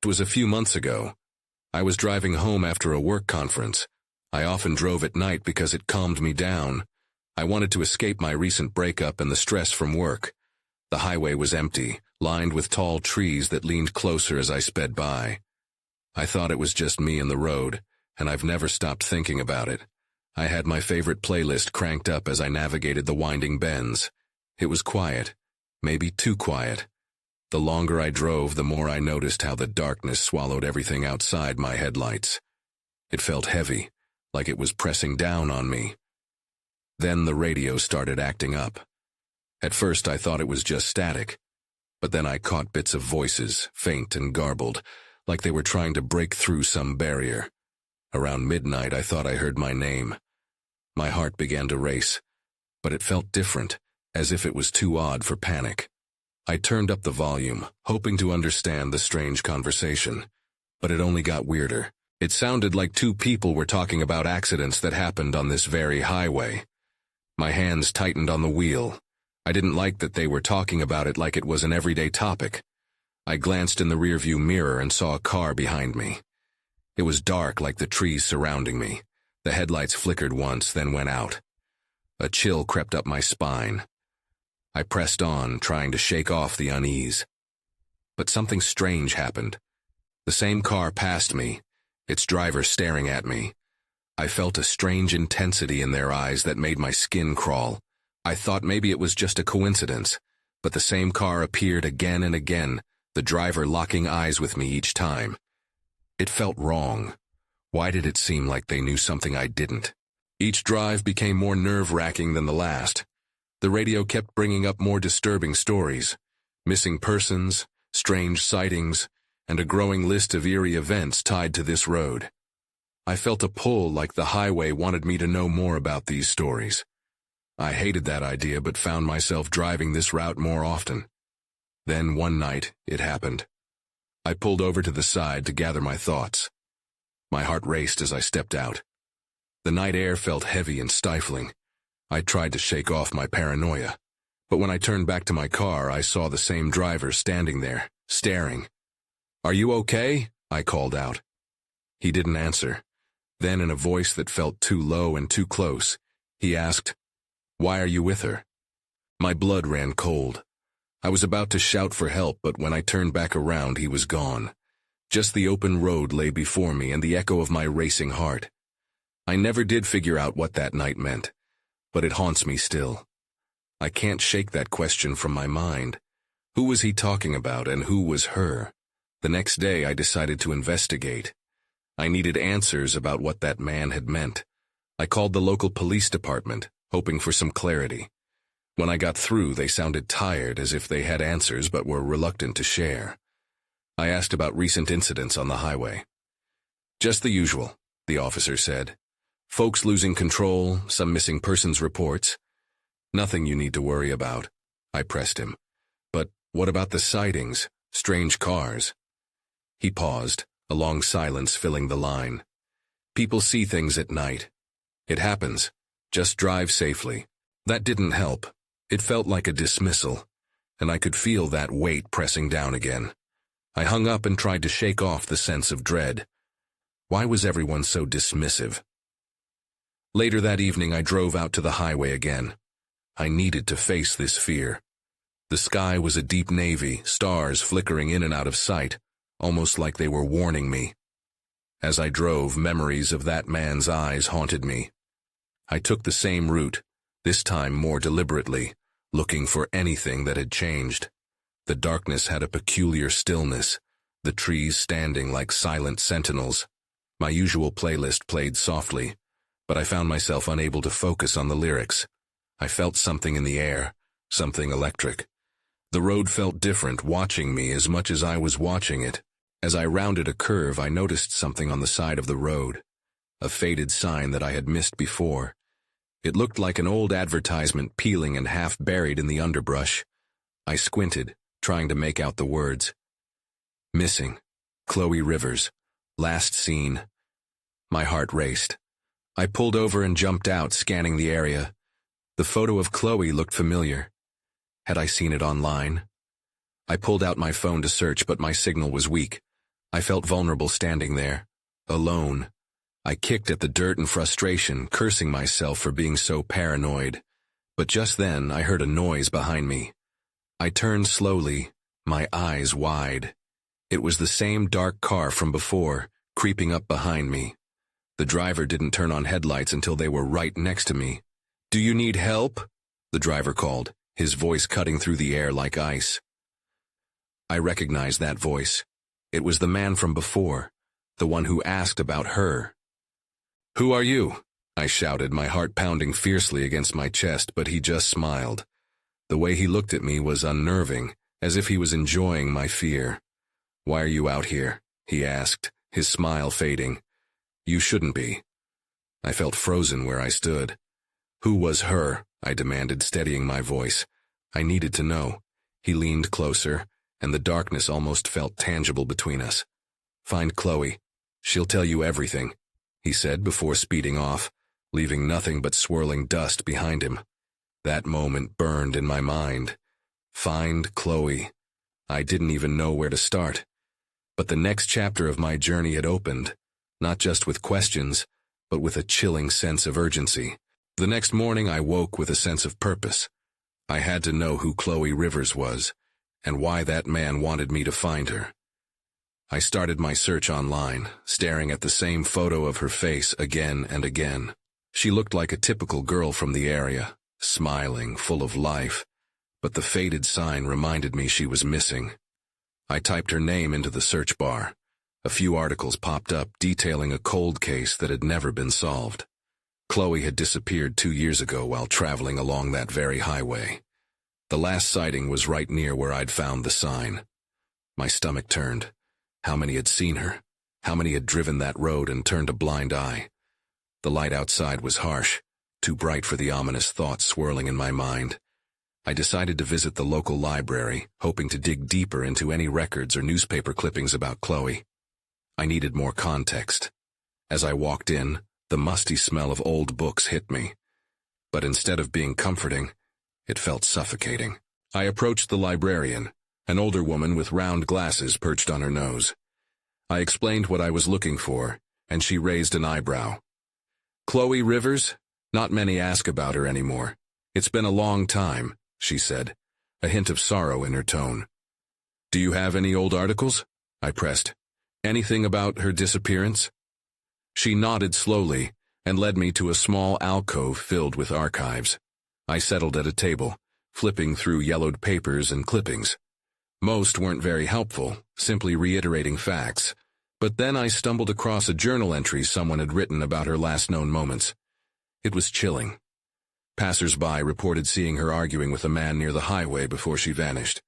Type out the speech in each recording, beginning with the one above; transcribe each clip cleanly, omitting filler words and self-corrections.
It was a few months ago. I was driving home after a work conference. I often drove at night because it calmed me down. I wanted to escape my recent breakup and the stress from work. The highway was empty, lined with tall trees that leaned closer as I sped by. I thought it was just me and the road, and I've never stopped thinking about it. I had my favorite playlist cranked up as I navigated the winding bends. It was quiet, maybe too quiet. The longer I drove, the more I noticed how the darkness swallowed everything outside my headlights. It felt heavy, like it was pressing down on me. Then the radio started acting up. At first I thought it was just static, but then I caught bits of voices, faint and garbled, like they were trying to break through some barrier. Around midnight I thought I heard my name. My heart began to race, but it felt different, as if it was too odd for panic. I turned up the volume, hoping to understand the strange conversation, but it only got weirder. It sounded like two people were talking about accidents that happened on this very highway. My hands tightened on the wheel. I didn't like that they were talking about it like it was an everyday topic. I glanced in the rearview mirror and saw a car behind me. It was dark like the trees surrounding me. The headlights flickered once, then went out. A chill crept up my spine. I pressed on, trying to shake off the unease. But something strange happened. The same car passed me, its driver staring at me. I felt a strange intensity in their eyes that made my skin crawl. I thought maybe it was just a coincidence, but the same car appeared again and again, the driver locking eyes with me each time. It felt wrong. Why did it seem like they knew something I didn't? Each drive became more nerve-wracking than the last. The radio kept bringing up more disturbing stories, missing persons, strange sightings, and a growing list of eerie events tied to this road. I felt a pull like the highway wanted me to know more about these stories. I hated that idea but found myself driving this route more often. Then one night, it happened. I pulled over to the side to gather my thoughts. My heart raced as I stepped out. The night air felt heavy and stifling. I tried to shake off my paranoia. But when I turned back to my car, I saw the same driver standing there, staring. "Are you okay?" I called out. He didn't answer. Then in a voice that felt too low and too close, he asked, "Why are you with her?" My blood ran cold. I was about to shout for help, but when I turned back around, he was gone. Just the open road lay before me and the echo of my racing heart. I never did figure out what that night meant, but it haunts me still. I can't shake that question from my mind. Who was he talking about and who was her? The next day I decided to investigate. I needed answers about what that man had meant. I called the local police department, hoping for some clarity. When I got through, they sounded tired, as if they had answers but were reluctant to share. I asked about recent incidents on the highway. "Just the usual," the officer said. "Folks losing control, some missing persons reports. Nothing you need to worry about." I pressed him. "But what about the sightings, strange cars?" He paused, a long silence filling the line. "People see things at night. It happens. Just drive safely." That didn't help. It felt like a dismissal, and I could feel that weight pressing down again. I hung up and tried to shake off the sense of dread. Why was everyone so dismissive? Later that evening, I drove out to the highway again. I needed to face this fear. The sky was a deep navy, stars flickering in and out of sight, almost like they were warning me. As I drove, memories of that man's eyes haunted me. I took the same route, this time more deliberately, looking for anything that had changed. The darkness had a peculiar stillness, the trees standing like silent sentinels. My usual playlist played softly, but I found myself unable to focus on the lyrics. I felt something in the air, something electric. The road felt different, watching me as much as I was watching it. As I rounded a curve, I noticed something on the side of the road, a faded sign that I had missed before. It looked like an old advertisement peeling and half buried in the underbrush. I squinted, trying to make out the words. "Missing. Chloe Rivers. Last seen." My heart raced. I pulled over and jumped out, scanning the area. The photo of Chloe looked familiar. Had I seen it online? I pulled out my phone to search, but my signal was weak. I felt vulnerable standing there, alone. I kicked at the dirt in frustration, cursing myself for being so paranoid. But just then, I heard a noise behind me. I turned slowly, my eyes wide. It was the same dark car from before, creeping up behind me. The driver didn't turn on headlights until they were right next to me. "Do you need help?" the driver called, his voice cutting through the air like ice. I recognized that voice. It was the man from before, the one who asked about her. "Who are you?" I shouted, my heart pounding fiercely against my chest, but he just smiled. The way he looked at me was unnerving, as if he was enjoying my fear. "Why are you out here?" he asked, his smile fading. "You shouldn't be." I felt frozen where I stood. "Who was her?" I demanded, steadying my voice. I needed to know. He leaned closer, and the darkness almost felt tangible between us. "Find Chloe. She'll tell you everything," he said before speeding off, leaving nothing but swirling dust behind him. That moment burned in my mind. Find Chloe. I didn't even know where to start. But the next chapter of my journey had opened, not just with questions, but with a chilling sense of urgency. The next morning I woke with a sense of purpose. I had to know who Chloe Rivers was, and why that man wanted me to find her. I started my search online, staring at the same photo of her face again and again. She looked like a typical girl from the area, smiling, full of life, but the faded sign reminded me she was missing. I typed her name into the search bar. A few articles popped up detailing a cold case that had never been solved. Chloe had disappeared 2 years ago while traveling along that very highway. The last sighting was right near where I'd found the sign. My stomach turned. How many had seen her? How many had driven that road and turned a blind eye? The light outside was harsh, too bright for the ominous thoughts swirling in my mind. I decided to visit the local library, hoping to dig deeper into any records or newspaper clippings about Chloe. I needed more context. As I walked in, the musty smell of old books hit me. But instead of being comforting, it felt suffocating. I approached the librarian, an older woman with round glasses perched on her nose. I explained what I was looking for, and she raised an eyebrow. "Chloe Rivers? Not many ask about her anymore. It's been a long time," she said, a hint of sorrow in her tone. "Do you have any old articles?" I pressed. "Anything about her disappearance?" She nodded slowly and led me to a small alcove filled with archives. I settled at a table, flipping through yellowed papers and clippings. Most weren't very helpful, simply reiterating facts. But then I stumbled across a journal entry someone had written about her last known moments. It was chilling. Passers-by reported seeing her arguing with a man near the highway before she vanished.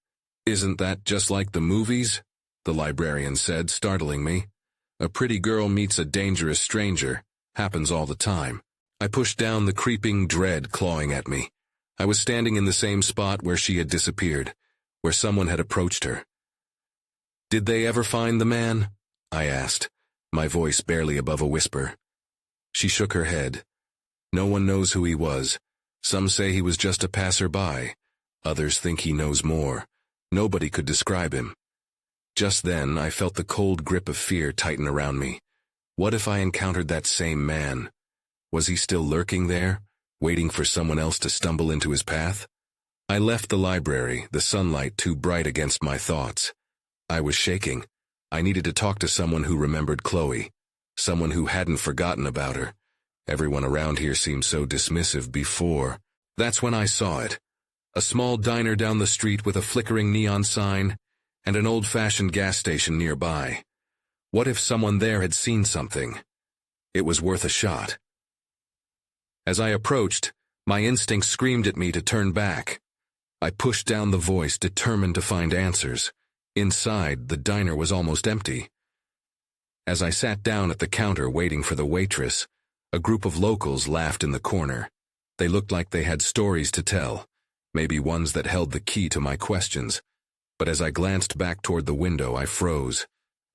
"Isn't that just like the movies?" the librarian said, startling me. "A pretty girl meets a dangerous stranger. Happens all the time." I pushed down the creeping dread clawing at me. I was standing in the same spot where she had disappeared, where someone had approached her. "Did they ever find the man?" I asked, my voice barely above a whisper. She shook her head. "No one knows who he was. Some say he was just a passerby. Others think he knows more. Nobody could describe him." Just then, I felt the cold grip of fear tighten around me. What if I encountered that same man? Was he still lurking there, waiting for someone else to stumble into his path? I left the library, the sunlight too bright against my thoughts. I was shaking. I needed to talk to someone who remembered Chloe, someone who hadn't forgotten about her. Everyone around here seemed so dismissive before. That's when I saw it. A small diner down the street with a flickering neon sign, and an old-fashioned gas station nearby. What if someone there had seen something? It was worth a shot. As I approached, my instinct screamed at me to turn back. I pushed down the voice, determined to find answers. Inside, the diner was almost empty. As I sat down at the counter waiting for the waitress, a group of locals laughed in the corner. They looked like they had stories to tell, maybe ones that held the key to my questions. But as I glanced back toward the window, I froze.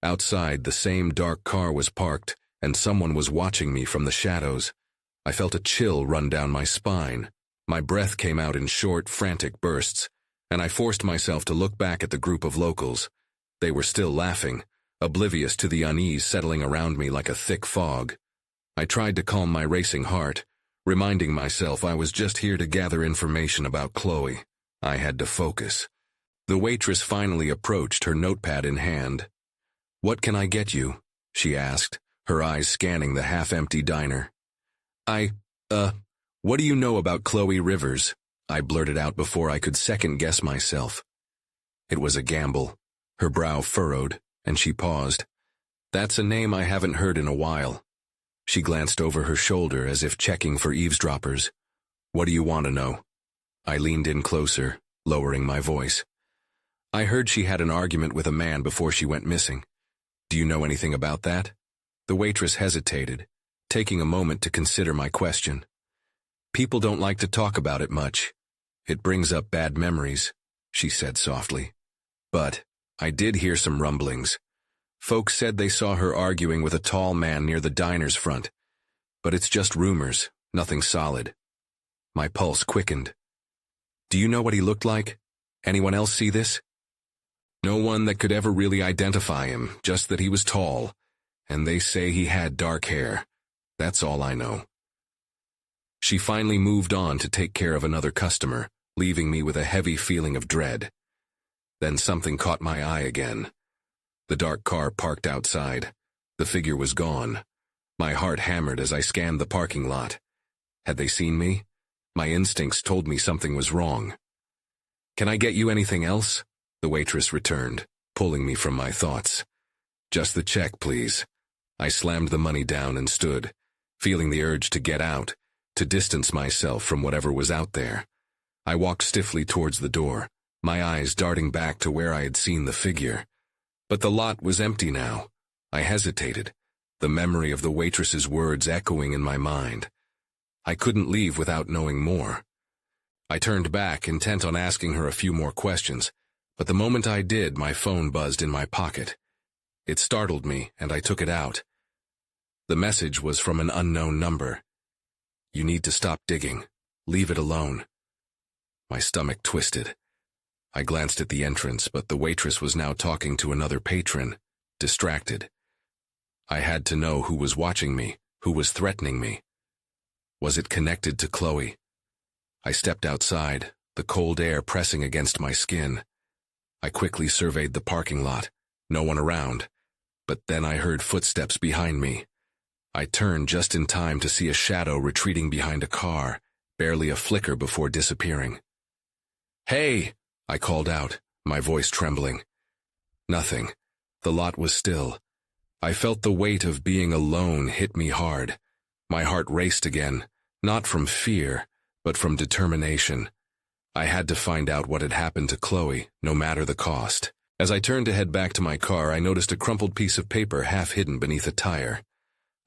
Outside, the same dark car was parked, and someone was watching me from the shadows. I felt a chill run down my spine. My breath came out in short, frantic bursts, and I forced myself to look back at the group of locals. They were still laughing, oblivious to the unease settling around me like a thick fog. I tried to calm my racing heart, reminding myself I was just here to gather information about Chloe. I had to focus. The waitress finally approached, her notepad in hand. "What can I get you?" she asked, her eyes scanning the half-empty diner. What do you know about Chloe Rivers?" I blurted out before I could second-guess myself. It was a gamble. Her brow furrowed, and she paused. "That's a name I haven't heard in a while." She glanced over her shoulder as if checking for eavesdroppers. "What do you want to know?" I leaned in closer, lowering my voice. "I heard she had an argument with a man before she went missing. Do you know anything about that?" The waitress hesitated, taking a moment to consider my question. "People don't like to talk about it much. It brings up bad memories," she said softly. "But I did hear some rumblings. Folks said they saw her arguing with a tall man near the diner's front. But it's just rumors, nothing solid." My pulse quickened. "Do you know what he looked like? Anyone else see this?" "No one that could ever really identify him, just that he was tall, and they say he had dark hair. That's all I know." She finally moved on to take care of another customer, leaving me with a heavy feeling of dread. Then something caught my eye again. The dark car parked outside. The figure was gone. My heart hammered as I scanned the parking lot. Had they seen me? My instincts told me something was wrong. "Can I get you anything else?" the waitress returned, pulling me from my thoughts. "Just the check, please." I slammed the money down and stood, feeling the urge to get out, to distance myself from whatever was out there. I walked stiffly towards the door, my eyes darting back to where I had seen the figure. But the lot was empty now. I hesitated, the memory of the waitress's words echoing in my mind. I couldn't leave without knowing more. I turned back, intent on asking her a few more questions, but the moment I did, my phone buzzed in my pocket. It startled me, and I took it out. The message was from an unknown number. "You need to stop digging. Leave it alone." My stomach twisted. I glanced at the entrance, but the waitress was now talking to another patron, distracted. I had to know who was watching me, who was threatening me. Was it connected to Chloe? I stepped outside, the cold air pressing against my skin. I quickly surveyed the parking lot, no one around, but then I heard footsteps behind me. I turned just in time to see a shadow retreating behind a car, barely a flicker before disappearing. "Hey!" I called out, my voice trembling. Nothing. The lot was still. I felt the weight of being alone hit me hard. My heart raced again, not from fear, but from determination. I had to find out what had happened to Chloe, no matter the cost. As I turned to head back to my car, I noticed a crumpled piece of paper half hidden beneath a tire.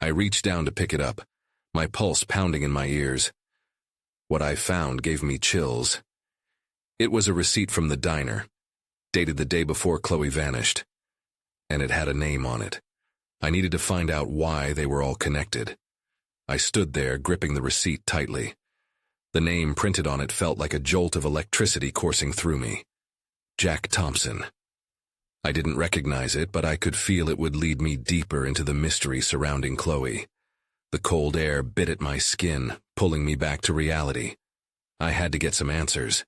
I reached down to pick it up, my pulse pounding in my ears. What I found gave me chills. It was a receipt from the diner, dated the day before Chloe vanished, and it had a name on it. I needed to find out why they were all connected. I stood there, gripping the receipt tightly. The name printed on it felt like a jolt of electricity coursing through me. Jack Thompson. I didn't recognize it, but I could feel it would lead me deeper into the mystery surrounding Chloe. The cold air bit at my skin, pulling me back to reality. I had to get some answers.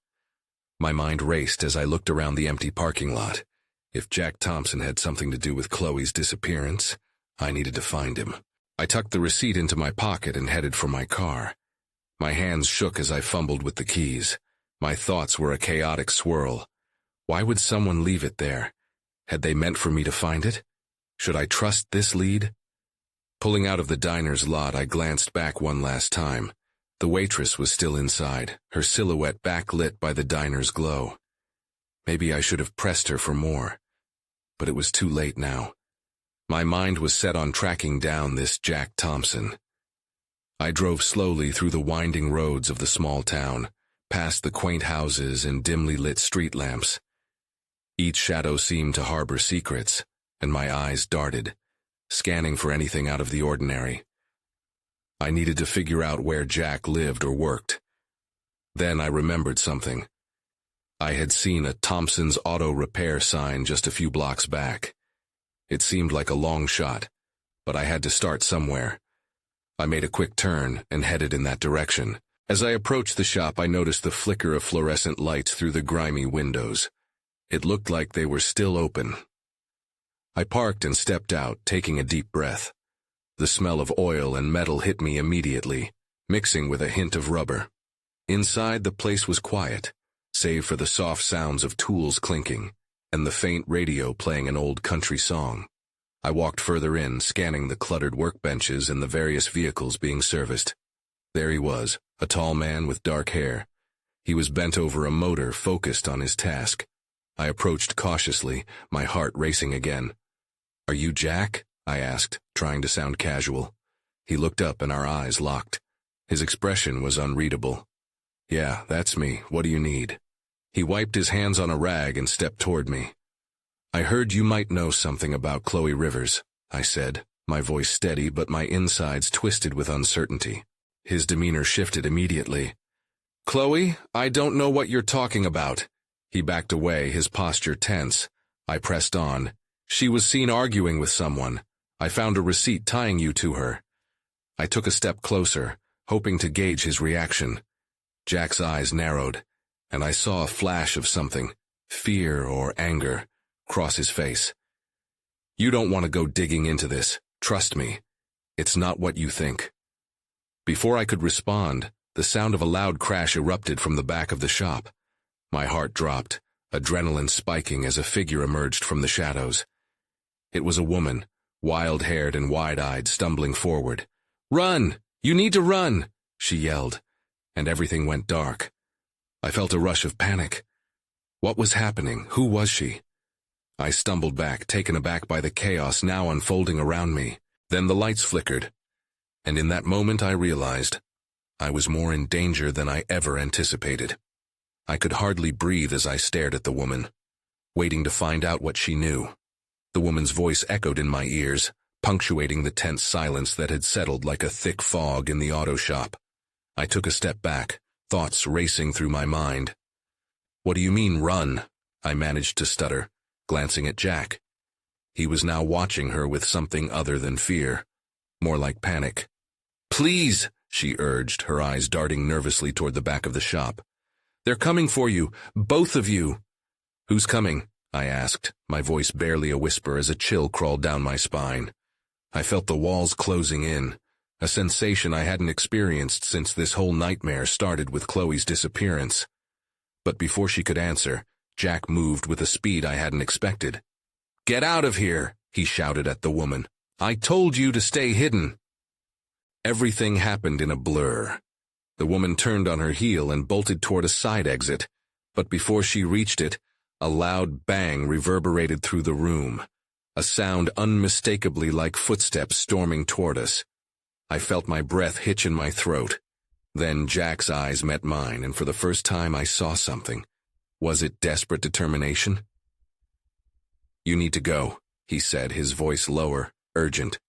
My mind raced as I looked around the empty parking lot. If Jack Thompson had something to do with Chloe's disappearance, I needed to find him. I tucked the receipt into my pocket and headed for my car. My hands shook as I fumbled with the keys. My thoughts were a chaotic swirl. Why would someone leave it there? Had they meant for me to find it? Should I trust this lead? Pulling out of the diner's lot, I glanced back one last time. The waitress was still inside, her silhouette backlit by the diner's glow. Maybe I should have pressed her for more. But it was too late now. My mind was set on tracking down this Jack Thompson. I drove slowly through the winding roads of the small town, past the quaint houses and dimly lit street lamps. Each shadow seemed to harbor secrets, and my eyes darted, scanning for anything out of the ordinary. I needed to figure out where Jack lived or worked. Then I remembered something. I had seen a Thompson's Auto Repair sign just a few blocks back. It seemed like a long shot, but I had to start somewhere. I made a quick turn and headed in that direction. As I approached the shop, I noticed the flicker of fluorescent lights through the grimy windows. It looked like they were still open. I parked and stepped out, taking a deep breath. The smell of oil and metal hit me immediately, mixing with a hint of rubber. Inside, the place was quiet, save for the soft sounds of tools clinking and the faint radio playing an old country song. I walked further in, scanning the cluttered workbenches and the various vehicles being serviced. There he was, a tall man with dark hair. He was bent over a motor, focused on his task. I approached cautiously, my heart racing again. "Are you Jack?" I asked, trying to sound casual. He looked up and our eyes locked. His expression was unreadable. "Yeah, that's me. What do you need?" He wiped his hands on a rag and stepped toward me. "I heard you might know something about Chloe Rivers," I said, my voice steady but my insides twisted with uncertainty. His demeanor shifted immediately. "Chloe, I don't know what you're talking about." He backed away, his posture tense. I pressed on. "She was seen arguing with someone. I found a receipt tying you to her." I took a step closer, hoping to gauge his reaction. Jack's eyes narrowed, and I saw a flash of something, fear or anger, cross his face. "You don't want to go digging into this. Trust me. It's not what you think." Before I could respond, the sound of a loud crash erupted from the back of the shop. My heart dropped, adrenaline spiking as a figure emerged from the shadows. It was a woman, wild-haired and wide-eyed, stumbling forward. "Run! You need to run!" she yelled, and everything went dark. I felt a rush of panic. What was happening? Who was she? I stumbled back, taken aback by the chaos now unfolding around me. Then the lights flickered, and in that moment I realized I was more in danger than I ever anticipated. I could hardly breathe as I stared at the woman, waiting to find out what she knew. The woman's voice echoed in my ears, punctuating the tense silence that had settled like a thick fog in the auto shop. I took a step back, thoughts racing through my mind. "What do you mean, run?" I managed to stutter, glancing at Jack. He was now watching her with something other than fear, more like panic. "Please," she urged, her eyes darting nervously toward the back of the shop. "They're coming for you, both of you." "Who's coming?" I asked, my voice barely a whisper as a chill crawled down my spine. I felt the walls closing in, a sensation I hadn't experienced since this whole nightmare started with Chloe's disappearance. But before she could answer, Jack moved with a speed I hadn't expected. "Get out of here," he shouted at the woman. "I told you to stay hidden." Everything happened in a blur. The woman turned on her heel and bolted toward a side exit, but before she reached it, a loud bang reverberated through the room, a sound unmistakably like footsteps storming toward us. I felt my breath hitch in my throat. Then Jack's eyes met mine, and for the first time I saw something. Was it desperate determination? "You need to go," he said, his voice lower, urgent.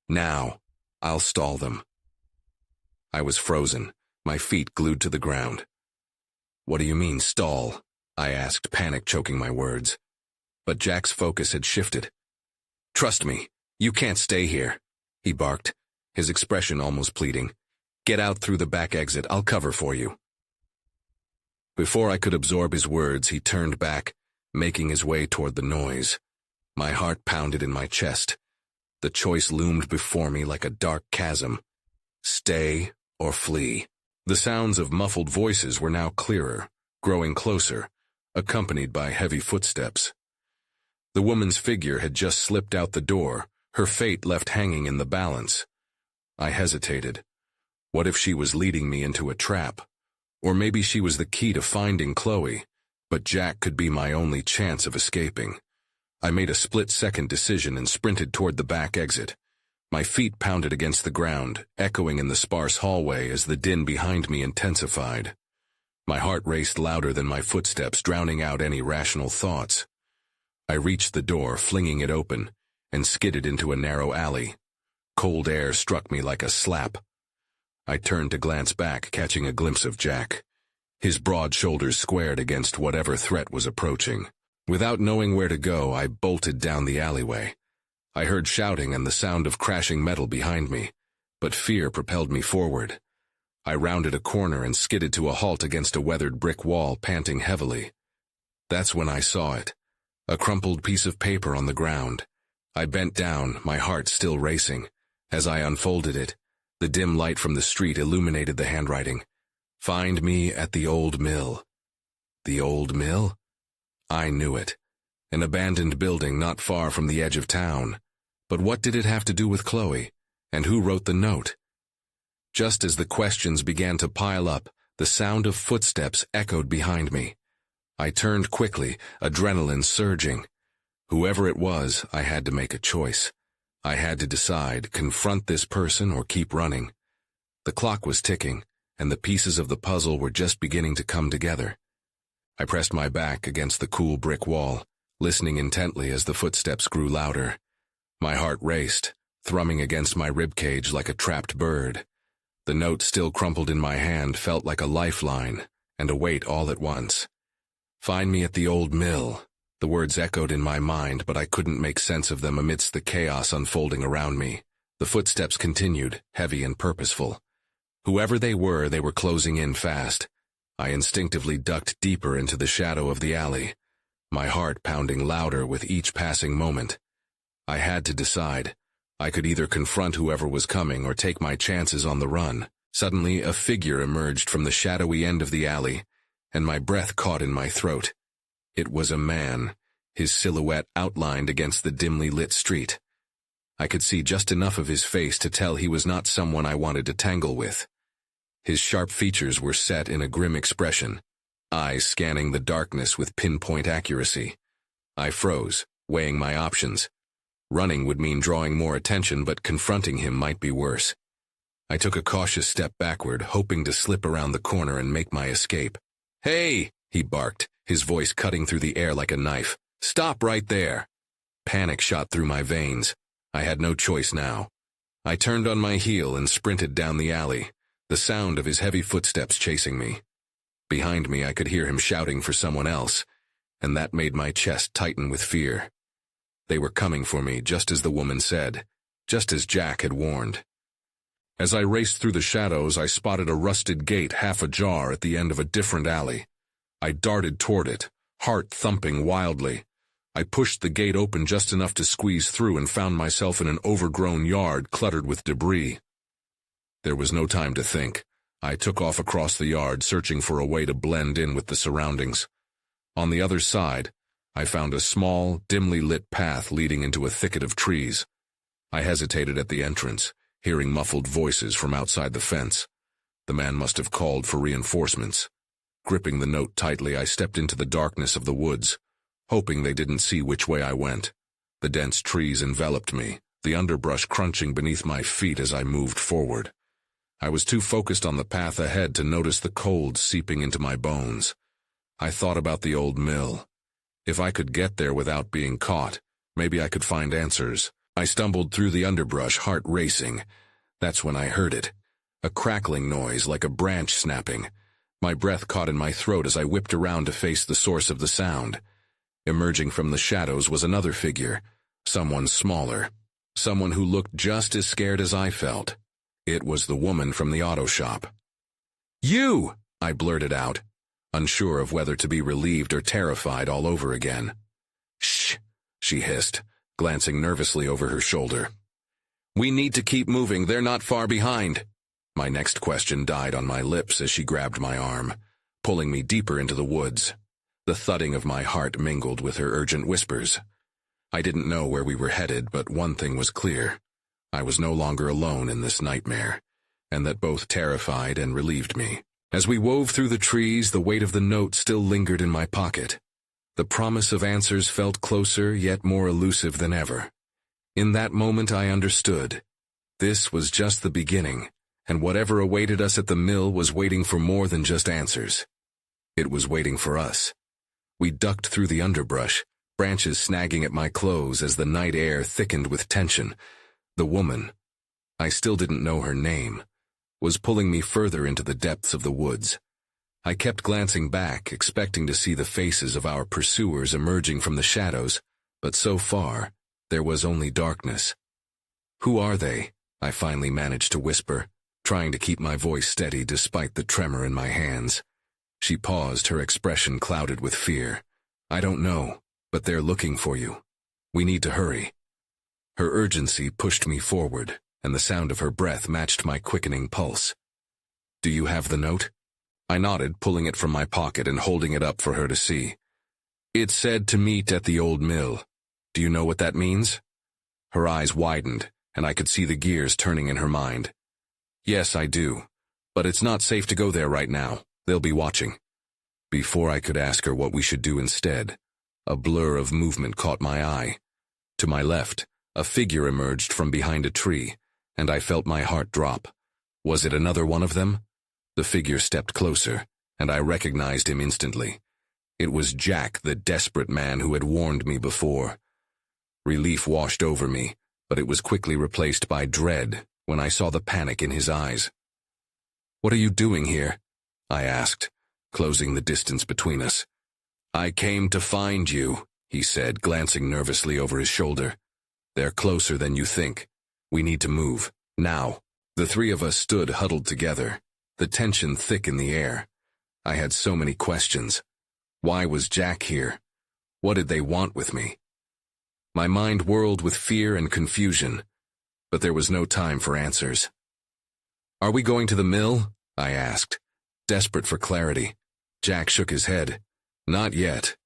"Now. I'll stall them." I was frozen, my feet glued to the ground. "What do you mean, stall?" I asked, panic choking my words. But Jack's focus had shifted. "Trust me, you can't stay here," he barked, his expression almost pleading. "Get out through the back exit, I'll cover for you." Before I could absorb his words, he turned back, making his way toward the noise. My heart pounded in my chest. The choice loomed before me like a dark chasm. Stay or flee. The sounds of muffled voices were now clearer, growing closer, accompanied by heavy footsteps. The woman's figure had just slipped out the door, her fate left hanging in the balance. I hesitated. What if she was leading me into a trap? Or maybe she was the key to finding Chloe, but Jack could be my only chance of escaping. I made a split-second decision and sprinted toward the back exit. My feet pounded against the ground, echoing in the sparse hallway as the din behind me intensified. My heart raced louder than my footsteps, drowning out any rational thoughts. I reached the door, flinging it open, and skidded into a narrow alley. Cold air struck me like a slap. I turned to glance back, catching a glimpse of Jack. His broad shoulders squared against whatever threat was approaching. Without knowing where to go, I bolted down the alleyway. I heard shouting and the sound of crashing metal behind me, but fear propelled me forward. I rounded a corner and skidded to a halt against a weathered brick wall, panting heavily. That's when I saw it. A crumpled piece of paper on the ground. I bent down, my heart still racing. As I unfolded it, the dim light from the street illuminated the handwriting. Find me at the old mill. The old mill? I knew it. An abandoned building not far from the edge of town. But what did it have to do with Chloe? And who wrote the note? Just as the questions began to pile up, the sound of footsteps echoed behind me. I turned quickly, adrenaline surging. Whoever it was, I had to make a choice. I had to decide, confront this person or keep running. The clock was ticking, and the pieces of the puzzle were just beginning to come together. I pressed my back against the cool brick wall, listening intently as the footsteps grew louder. My heart raced, thrumming against my ribcage like a trapped bird. The note still crumpled in my hand felt like a lifeline, and a weight all at once. Find me at the old mill. The words echoed in my mind, but I couldn't make sense of them amidst the chaos unfolding around me. The footsteps continued, heavy and purposeful. Whoever they were closing in fast. I instinctively ducked deeper into the shadow of the alley, my heart pounding louder with each passing moment. I had to decide. I could either confront whoever was coming or take my chances on the run. Suddenly, a figure emerged from the shadowy end of the alley, and my breath caught in my throat. It was a man, his silhouette outlined against the dimly lit street. I could see just enough of his face to tell he was not someone I wanted to tangle with. His sharp features were set in a grim expression, eyes scanning the darkness with pinpoint accuracy. I froze, weighing my options. Running would mean drawing more attention, but confronting him might be worse. I took a cautious step backward, hoping to slip around the corner and make my escape. "Hey!" he barked, his voice cutting through the air like a knife. "Stop right there!" Panic shot through my veins. I had no choice now. I turned on my heel and sprinted down the alley, the sound of his heavy footsteps chasing me. Behind me I could hear him shouting for someone else, and that made my chest tighten with fear. They were coming for me, just as the woman said, just as Jack had warned. As I raced through the shadows, I spotted a rusted gate half ajar at the end of a different alley. I darted toward it, heart thumping wildly. I pushed the gate open just enough to squeeze through and found myself in an overgrown yard cluttered with debris. There was no time to think. I took off across the yard, searching for a way to blend in with the surroundings. On the other side, I found a small, dimly lit path leading into a thicket of trees. I hesitated at the entrance, hearing muffled voices from outside the fence. The man must have called for reinforcements. Gripping the note tightly, I stepped into the darkness of the woods, hoping they didn't see which way I went. The dense trees enveloped me, the underbrush crunching beneath my feet as I moved forward. I was too focused on the path ahead to notice the cold seeping into my bones. I thought about the old mill. If I could get there without being caught, maybe I could find answers. I stumbled through the underbrush, heart racing. That's when I heard it. A crackling noise like a branch snapping. My breath caught in my throat as I whipped around to face the source of the sound. Emerging from the shadows was another figure, someone smaller, someone who looked just as scared as I felt. It was the woman from the auto shop. "You!" I blurted out, unsure of whether to be relieved or terrified all over again. "Shh," she hissed, glancing nervously over her shoulder. "We need to keep moving, they're not far behind." My next question died on my lips as she grabbed my arm, pulling me deeper into the woods. The thudding of my heart mingled with her urgent whispers. I didn't know where we were headed, but one thing was clear. I was no longer alone in this nightmare, and that both terrified and relieved me. As we wove through the trees, the weight of the note still lingered in my pocket. The promise of answers felt closer, yet more elusive than ever. In that moment I understood. This was just the beginning, and whatever awaited us at the mill was waiting for more than just answers. It was waiting for us. We ducked through the underbrush, branches snagging at my clothes as the night air thickened with tension. The woman, I still didn't know her name, was pulling me further into the depths of the woods. I kept glancing back, expecting to see the faces of our pursuers emerging from the shadows, but so far, There was only darkness. "Who are they?" I finally managed to whisper, trying to keep my voice steady despite the tremor in my hands. She paused, her expression clouded with fear. "I don't know, but they're looking for you. We need to hurry." Her urgency pushed me forward, and the sound of her breath matched my quickening pulse. "Do you have the note?" I nodded, pulling it from my pocket and holding it up for her to see. "It said to meet at the old mill. Do you know what that means?" Her eyes widened, and I could see the gears turning in her mind. "Yes, I do. But it's not safe to go there right now. They'll be watching." Before I could ask her what we should do instead, a blur of movement caught my eye. To my left, a figure emerged from behind a tree, and I felt my heart drop. Was it another one of them? The figure stepped closer, and I recognized him instantly. It was Jack, the desperate man who had warned me before. Relief washed over me, but it was quickly replaced by dread when I saw the panic in his eyes. "What are you doing here?" I asked, closing the distance between us. "I came to find you," he said, glancing nervously over his shoulder. "They're closer than you think. We need to move, now." The three of us stood huddled together, the tension thick in the air. I had so many questions. Why was Jack here? What did they want with me? My mind whirled with fear and confusion, but there was no time for answers. "Are we going to the mill?" I asked, desperate for clarity. Jack shook his head. "Not yet.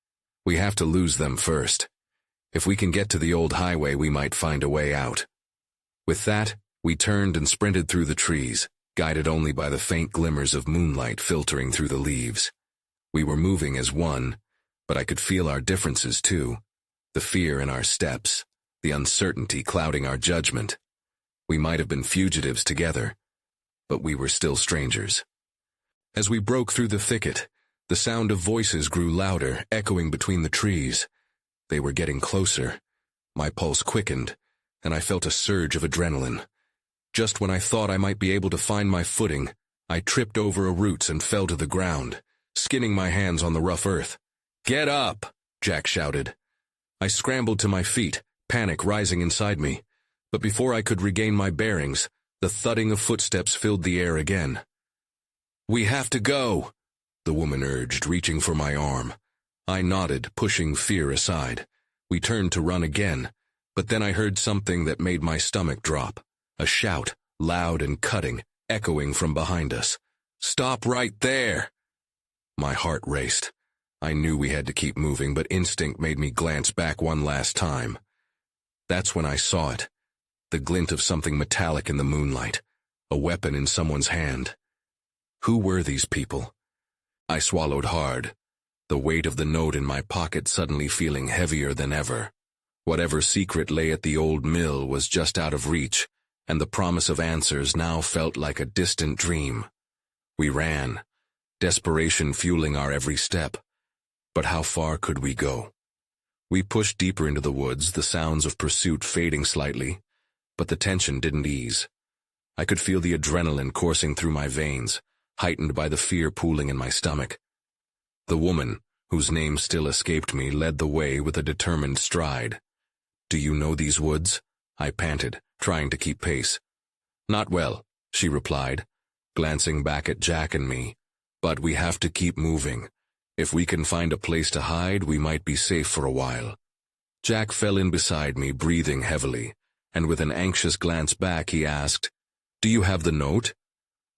We have to lose them first. If we can get to the old highway, we might find a way out." With that, we turned and sprinted through the trees, guided only by the faint glimmers of moonlight filtering through the leaves. We were moving as one, but I could feel our differences too. The fear in our steps, the uncertainty clouding our judgment. We might have been fugitives together, but we were still strangers. As we broke through the thicket, the sound of voices grew louder, echoing between the trees. They were getting closer. My pulse quickened, and I felt a surge of adrenaline. Just when I thought I might be able to find my footing, I tripped over a root and fell to the ground, skinning my hands on the rough earth. "Get up!" Jack shouted. I scrambled to my feet, panic rising inside me. But before I could regain my bearings, the thudding of footsteps filled the air again. "We have to go," the woman urged, reaching for my arm. I nodded, pushing fear aside. We turned to run again, but then I heard something that made my stomach drop. A shout, loud and cutting, echoing from behind us. "Stop right there!" My heart raced. I knew we had to keep moving, but instinct made me glance back one last time. That's when I saw it. The glint of something metallic in the moonlight. A weapon in someone's hand. Who were these people? I swallowed hard, the weight of the note in my pocket suddenly feeling heavier than ever. Whatever secret lay at the old mill was just out of reach, and the promise of answers now felt like a distant dream. We ran, desperation fueling our every step. But how far could we go? We pushed deeper into the woods, the sounds of pursuit fading slightly, but the tension didn't ease. I could feel the adrenaline coursing through my veins, heightened by the fear pooling in my stomach. The woman, whose name still escaped me, led the way with a determined stride. "Do you know these woods?" I panted, trying to keep pace. "Not well," she replied, glancing back at Jack and me. "But we have to keep moving. If we can find a place to hide, we might be safe for a while." Jack fell in beside me, breathing heavily, and with an anxious glance back, he asked, "Do you have the note?"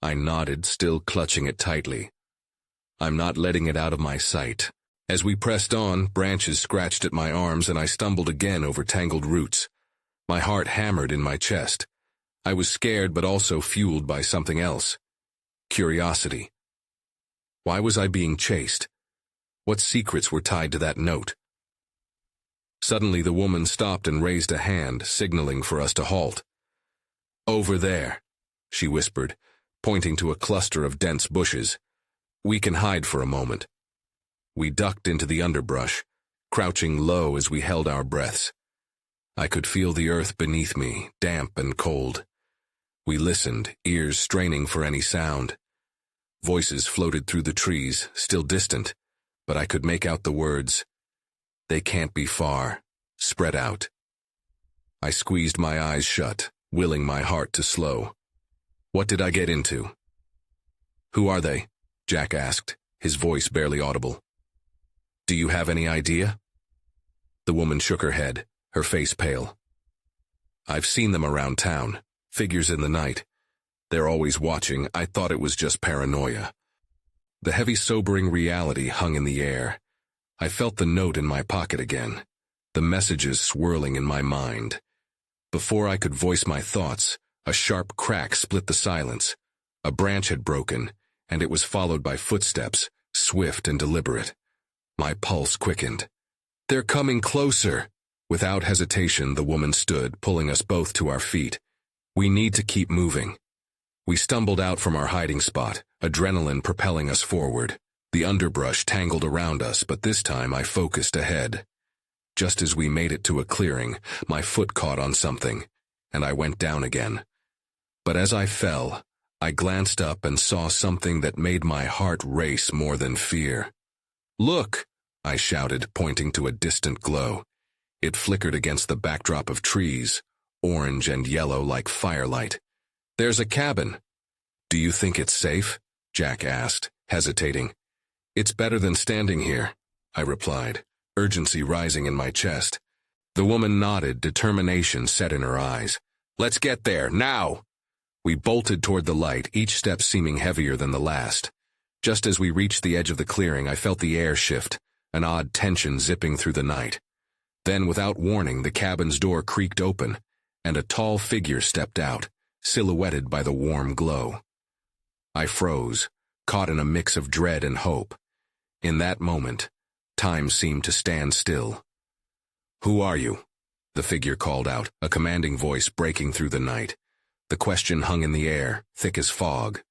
I nodded, still clutching it tightly. "I'm not letting it out of my sight." As we pressed on, branches scratched at my arms and I stumbled again over tangled roots. My heart hammered in my chest. I was scared but also fueled by something else. Curiosity. Why was I being chased? What secrets were tied to that note? Suddenly the woman stopped and raised a hand, signaling for us to halt. "Over there," she whispered, pointing to a cluster of dense bushes. "We can hide for a moment." We ducked into the underbrush, crouching low as we held our breaths. I could feel the earth beneath me, damp and cold. We listened, ears straining for any sound. Voices floated through the trees, still distant, but I could make out the words, "They can't be far. Spread out." I squeezed my eyes shut, willing my heart to slow. What did I get into? Who are they? Jack asked, his voice barely audible. Do you have any idea? The woman shook her head, her face pale. I've seen them around town, figures in the night. They're always watching. I thought it was just paranoia. The heavy, sobering reality hung in the air. I felt the note in my pocket again, the messages swirling in my mind. Before I could voice my thoughts, a sharp crack split the silence. A branch had broken, and it was followed by footsteps, swift and deliberate. My pulse quickened. They're coming closer. Without hesitation, the woman stood, pulling us both to our feet. We need to keep moving. We stumbled out from our hiding spot, adrenaline propelling us forward. The underbrush tangled around us, but this time I focused ahead. Just as we made it to a clearing, my foot caught on something, and I went down again. But as I fell, I glanced up and saw something that made my heart race more than fear. Look, I shouted, pointing to a distant glow. It flickered against the backdrop of trees, orange and yellow like firelight. There's a cabin. Do you think it's safe? Jack asked, hesitating. It's better than standing here, I replied, urgency rising in my chest. The woman nodded, determination set in her eyes. Let's get there, now! We bolted toward the light, each step seeming heavier than the last. Just as we reached the edge of the clearing, I felt the air shift, an odd tension zipping through the night. Then, without warning, the cabin's door creaked open, and a tall figure stepped out, silhouetted by the warm glow. I froze, caught in a mix of dread and hope. In that moment, time seemed to stand still. Who are you? The figure called out, a commanding voice breaking through the night. The question hung in the air, thick as fog.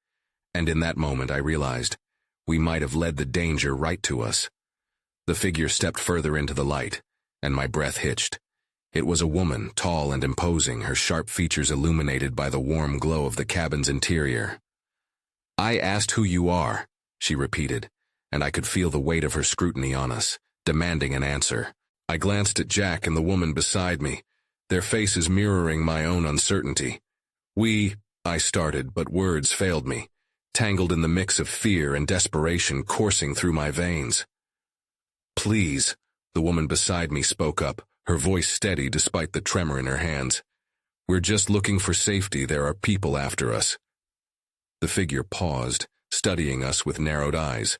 And in that moment I realized we might have led the danger right to us. The figure stepped further into the light, and my breath hitched. It was a woman, tall and imposing, her sharp features illuminated by the warm glow of the cabin's interior. I asked who you are, she repeated, and I could feel the weight of her scrutiny on us, demanding an answer. I glanced at Jack and the woman beside me, their faces mirroring my own uncertainty. I started, but words failed me, tangled in the mix of fear and desperation coursing through my veins. Please, the woman beside me spoke up, her voice steady despite the tremor in her hands. We're just looking for safety. There are people after us. The figure paused, studying us with narrowed eyes.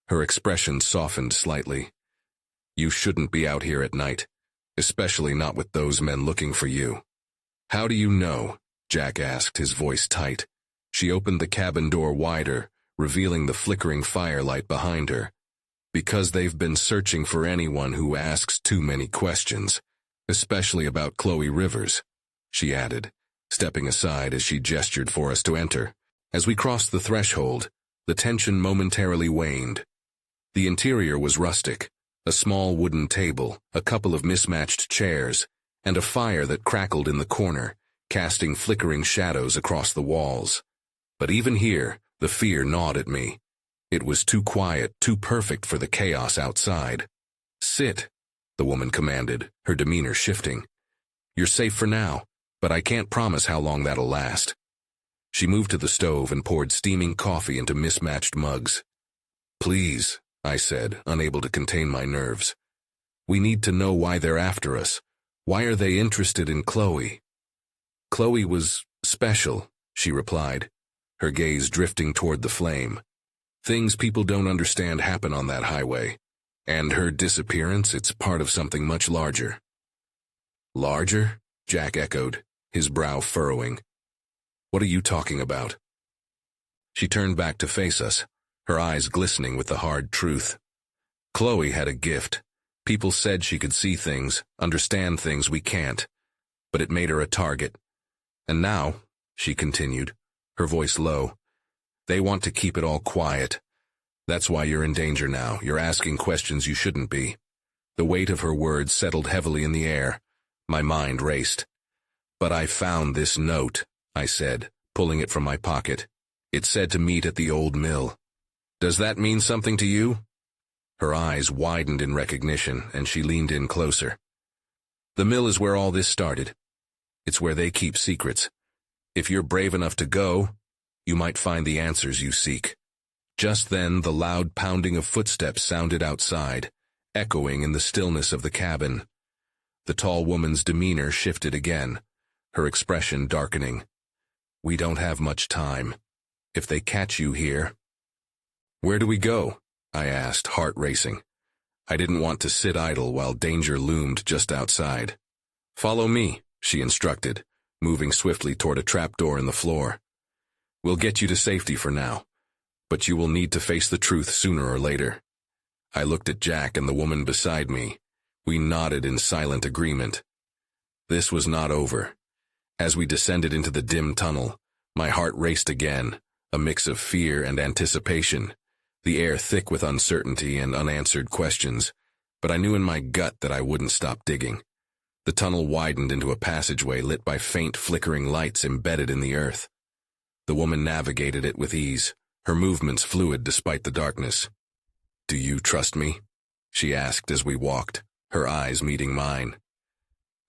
Her expression softened slightly. You shouldn't be out here at night, especially not with those men looking for you. How do you know? Jack asked, his voice tight. She opened the cabin door wider, revealing the flickering firelight behind her. Because they've been searching for anyone who asks too many questions, especially about Chloe Rivers, she added, stepping aside as she gestured for us to enter. As we crossed the threshold, the tension momentarily waned. The interior was rustic, a small wooden table, a couple of mismatched chairs, and a fire that crackled in the corner, casting flickering shadows across the walls. But even here, the fear gnawed at me. It was too quiet, too perfect for the chaos outside. Sit, the woman commanded, her demeanor shifting. You're safe for now, but I can't promise how long that'll last. She moved to the stove and poured steaming coffee into mismatched mugs. Please, I said, unable to contain my nerves. We need to know why they're after us. Why are they interested in Chloe? Chloe was special, she replied, her gaze drifting toward the flame. Things people don't understand happen on that highway. And her disappearance, it's part of something much larger. Larger? Jack echoed, his brow furrowing. What are you talking about? She turned back to face us, her eyes glistening with the hard truth. Chloe had a gift. People said she could see things, understand things we can't, but it made her a target. And now, she continued, her voice low, they want to keep it all quiet. That's why you're in danger now. You're asking questions you shouldn't be. The weight of her words settled heavily in the air. My mind raced. But I found this note, I said, pulling it from my pocket. It said to meet at the old mill. Does that mean something to you? Her eyes widened in recognition, and she leaned in closer. The mill is where all this started, It's where they keep secrets. If you're brave enough to go, you might find the answers you seek. Just then, the loud pounding of footsteps sounded outside, echoing in the stillness of the cabin. The tall woman's demeanor shifted again, her expression darkening. We don't have much time. If they catch you here... Where do we go? I asked, heart racing. I didn't want to sit idle while danger loomed just outside. Follow me, she instructed, moving swiftly toward a trapdoor in the floor. We'll get you to safety for now, but you will need to face the truth sooner or later. I looked at Jack and the woman beside me. We nodded in silent agreement. This was not over. As we descended into the dim tunnel, my heart raced again, a mix of fear and anticipation, the air thick with uncertainty and unanswered questions, but I knew in my gut that I wouldn't stop digging. The tunnel widened into a passageway lit by faint flickering lights embedded in the earth. The woman navigated it with ease, her movements fluid despite the darkness. "Do you trust me?" she asked as we walked, her eyes meeting mine.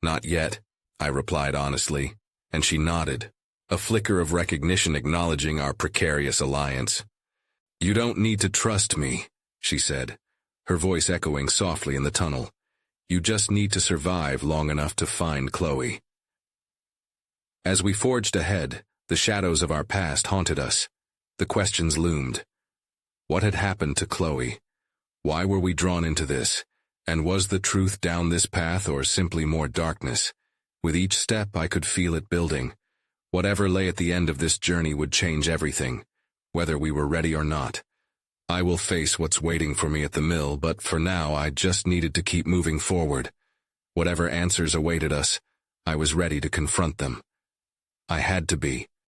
"Not yet," I replied honestly, and she nodded, a flicker of recognition acknowledging our precarious alliance. "You don't need to trust me," she said, her voice echoing softly in the tunnel. "You just need to survive long enough to find Chloe." As we forged ahead, the shadows of our past haunted us. The questions loomed. What had happened to Chloe? Why were we drawn into this? And was the truth down this path or simply more darkness? With each step I could feel it building. Whatever lay at the end of this journey would change everything, whether we were ready or not. I will face what's waiting for me at the mill, but for now I just needed to keep moving forward. Whatever answers awaited us, I was ready to confront them. I had to be.